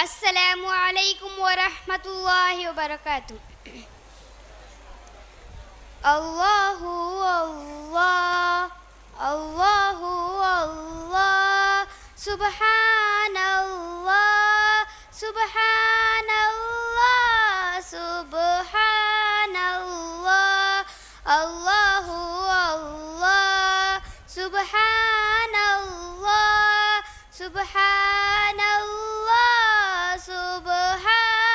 अस्सलामु अलैकुम व रहमतुल्लाहि व बरकातुहू। अल्लाहु अल्लाह, अल्लाहु अल्लाह, सुब्हानल्लाह, सुब्हानल्लाह, सुब्हानल्लाह, अल्लाहु अल्लाह, सुब्हानल्लाह, सुब्हानल्लाह, सुब्हानल्लाह।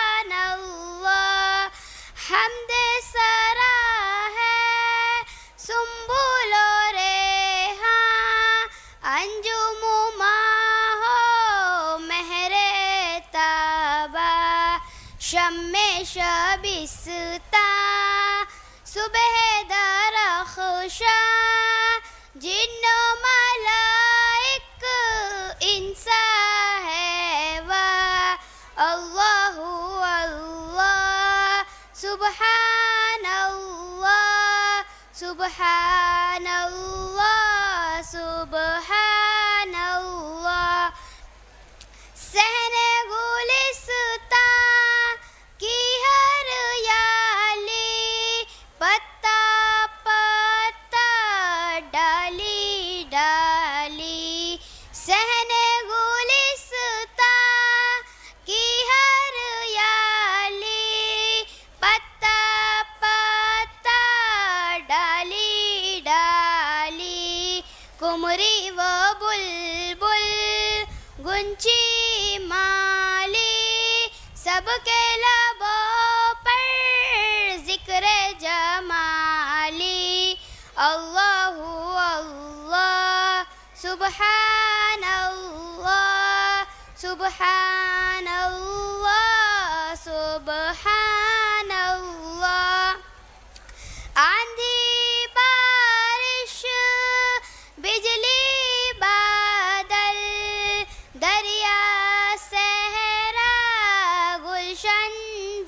हम्दे सरा है सुम्बुलो रेहां, अंजुमु माहो महरे ताबा, शम्मे शबिस्ता सुबह दरख्शा, जिन्नो मलाइक इंसा है वाह। अल्लाहु अल्लाह, सुब्हानल्लाह, सुब्हानल्लाह, सुब्हानल्लाह। सहने गुलिस्तां की हर याली, पत्ता पत्ता डाली डाली, सहने गुलिस्तां की हर याली, पत्ता पत्ता डाली डाली। कुमरी व बुलबुल गुंची माली, सबके लबों पर जिक्र जमाली। अल्लाहु अल्लाह, सुब्हानल्लाह, सुब्हानल्लाह, सुब्हानल्लाह। आंधी बारिश बिजली बादल, दरिया सहरा गुलशन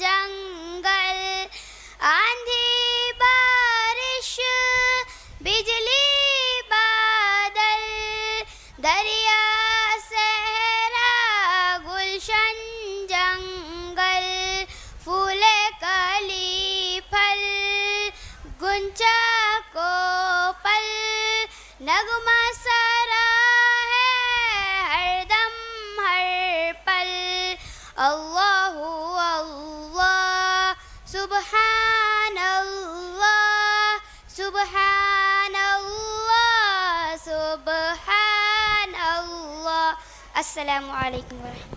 जंगल। आंधी बारिश बिजली बादल, दरिया सहरा गुलशन जंगल। फूले कली फल गुंचा को पल, नगमा सारा है हरदम हर पल। अल्लाहु अल्लाह, सुब्हानल्लाह, सुब्हानल्लाह, सुब्हानल्लाह। अस्सलामु अलैकुम व रहमतुल्लाह।